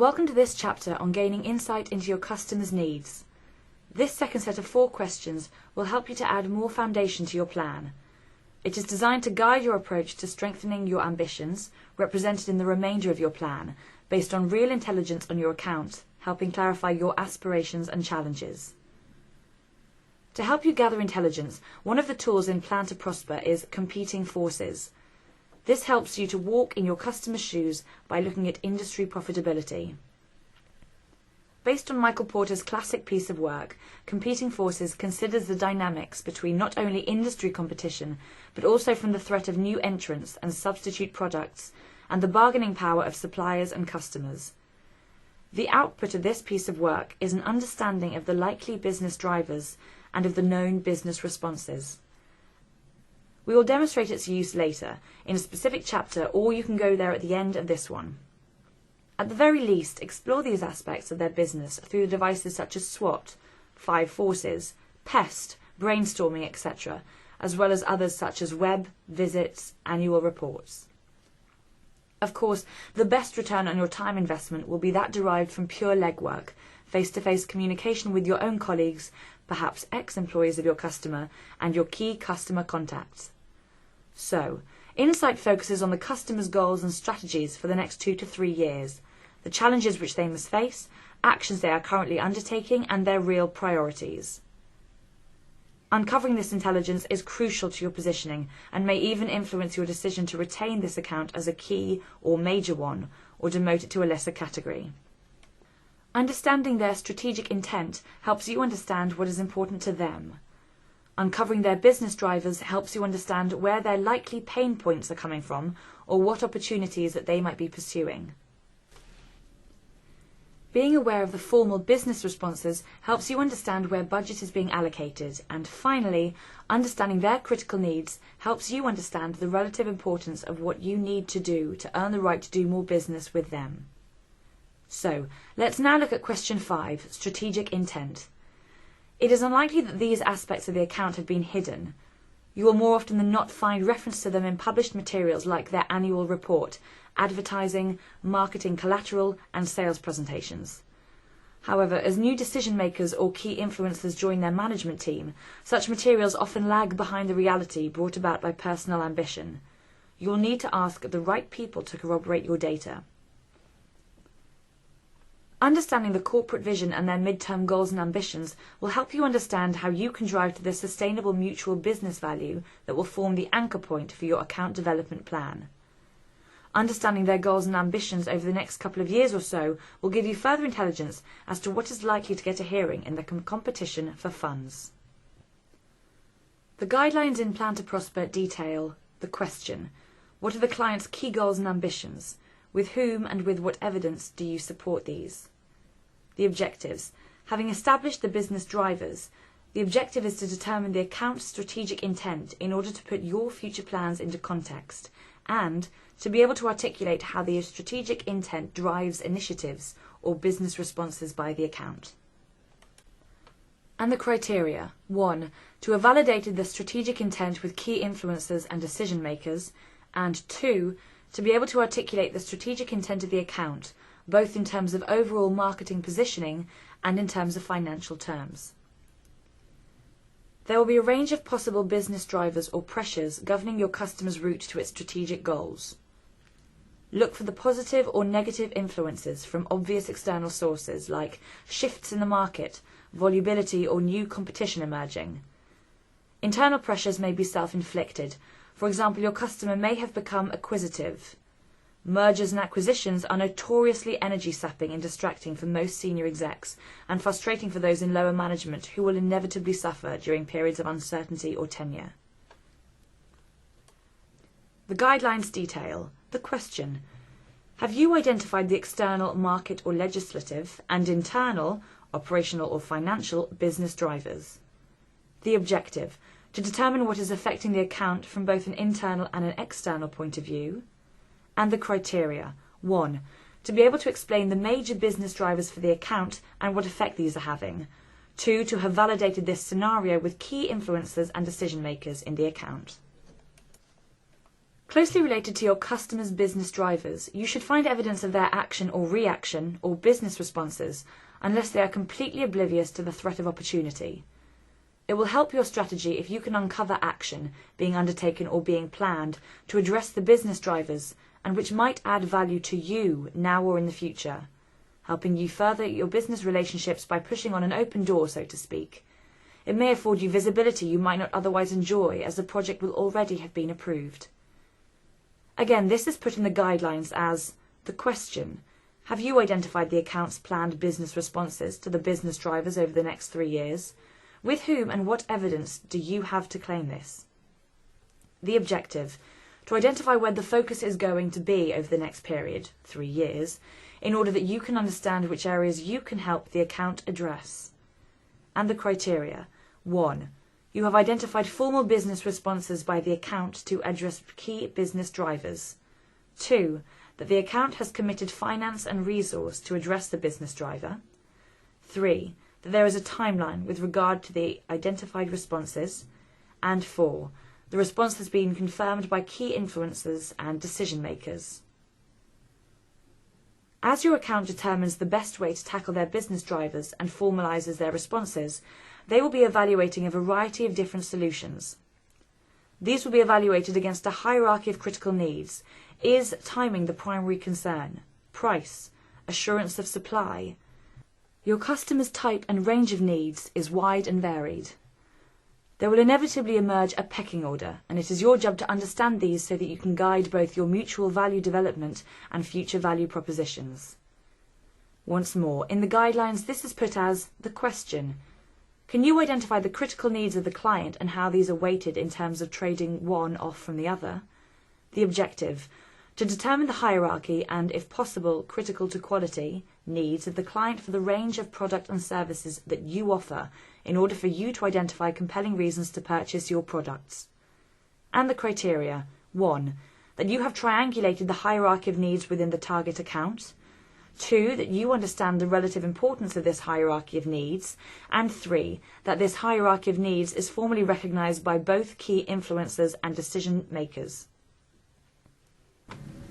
Welcome to this chapter on gaining insight into your customers' needs. This second set of 4 questions will help you to add more foundation to your plan. It is designed to guide your approach to strengthening your ambitions, represented in the remainder of your plan, based on real intelligence on your account, helping clarify your aspirations and challenges. To help you gather intelligence, one of the tools in Plan to Prosper is competing forces. This helps you to walk in your customer's shoes by looking at industry profitability. Based on Michael Porter's classic piece of work, Competing Forces considers the dynamics between not only industry competition, but also from the threat of new entrants and substitute products, and the bargaining power of suppliers and customers. The output of this piece of work is an understanding of the likely business drivers and of the known business responses. We will demonstrate its use later, in a specific chapter, or you can go there at the end of this one. At the very least, explore these aspects of their business through devices such as SWOT, 5 Forces, PEST, brainstorming, etc., as well as others such as web, visits, annual reports. Of course, the best return on your time investment will be that derived from pure legwork, face-to-face communication with your own colleagues, perhaps ex-employees of your customer, and your key customer contacts. So, Insight focuses on the customer's goals and strategies for the next 2 to 3 years, the challenges which they must face, actions they are currently undertaking, and their real priorities. Uncovering this intelligence is crucial to your positioning and may even influence your decision to retain this account as a key or major one, or demote it to a lesser category. Understanding their strategic intent helps you understand what is important to them. Uncovering their business drivers helps you understand where their likely pain points are coming from or what opportunities that they might be pursuing. Being aware of the formal business responses helps you understand where budget is being allocated, and finally, understanding their critical needs helps you understand the relative importance of what you need to do to earn the right to do more business with them. So, let's now look at question 5, strategic intent. It is unlikely that these aspects of the account have been hidden. You will more often than not find reference to them in published materials like their annual report, advertising, marketing collateral, and sales presentations. However, as new decision makers or key influencers join their management team, such materials often lag behind the reality brought about by personal ambition. You will need to ask the right people to corroborate your data. Understanding the corporate vision and their midterm goals and ambitions will help you understand how you can drive to the sustainable mutual business value that will form the anchor point for your account development plan. Understanding their goals and ambitions over the next couple of years or so will give you further intelligence as to what is likely to get a hearing in the competition for funds. The guidelines in Plan to Prosper detail the question: what are the client's key goals and ambitions? With whom and with what evidence do you support these? The objectives. Having established the business drivers, the objective is to determine the account's strategic intent in order to put your future plans into context, and to be able to articulate how the strategic intent drives initiatives or business responses by the account. And the criteria. 1. To have validated the strategic intent with key influencers and decision makers, and 2. To be able to articulate the strategic intent of the account, both in terms of overall marketing positioning and in terms of financial terms. There will be a range of possible business drivers or pressures governing your customer's route to its strategic goals. Look for the positive or negative influences from obvious external sources like shifts in the market, volubility or new competition emerging. Internal pressures may be self-inflicted. For example, your customer may have become acquisitive. Mergers and acquisitions are notoriously energy-sapping and distracting for most senior execs, and frustrating for those in lower management who will inevitably suffer during periods of uncertainty or tenure. The guidelines detail the question: have you identified the external market or legislative and internal, operational or financial business drivers? The objective: to determine what is affecting the account from both an internal and an external point of view. And the criteria. 1. To be able to explain the major business drivers for the account and what effect these are having. 2. To have validated this scenario with key influencers and decision makers in the account. Closely related to your customers' business drivers, you should find evidence of their action or reaction or business responses unless they are completely oblivious to the threat of opportunity. It will help your strategy if you can uncover action being undertaken or being planned to address the business drivers and which might add value to you now or in the future, helping you further your business relationships by pushing on an open door, so to speak. It may afford you visibility you might not otherwise enjoy, as the project will already have been approved. Again, this is put in the guidelines as the question: have you identified the account's planned business responses to the business drivers over the next 3 years? With whom and what evidence do you have to claim this? The objective: to identify where the focus is going to be over the next period, 3 years, in order that you can understand which areas you can help the account address. And the criteria: 1. You have identified formal business responses by the account to address key business drivers. 2. That the account has committed finance and resource to address the business driver. 3. That there is a timeline with regard to the identified responses. And 4. The response has been confirmed by key influencers and decision makers. As your account determines the best way to tackle their business drivers and formalizes their responses, they will be evaluating a variety of different solutions. These will be evaluated against a hierarchy of critical needs. Is timing the primary concern? Price? Assurance of supply? Your customer's type and range of needs is wide and varied. There will inevitably emerge a pecking order, and it is your job to understand these so that you can guide both your mutual value development and future value propositions. Once more, in the guidelines this is put as the question: can you identify the critical needs of the client and how these are weighted in terms of trading one off from the other? The objective: to determine the hierarchy and, if possible, critical to quality needs of the client for the range of product and services that you offer in order for you to identify compelling reasons to purchase your products. And the criteria: 1. That you have triangulated the hierarchy of needs within the target account. 2. That you understand the relative importance of this hierarchy of needs. And 3. That this hierarchy of needs is formally recognized by both key influencers and decision makers.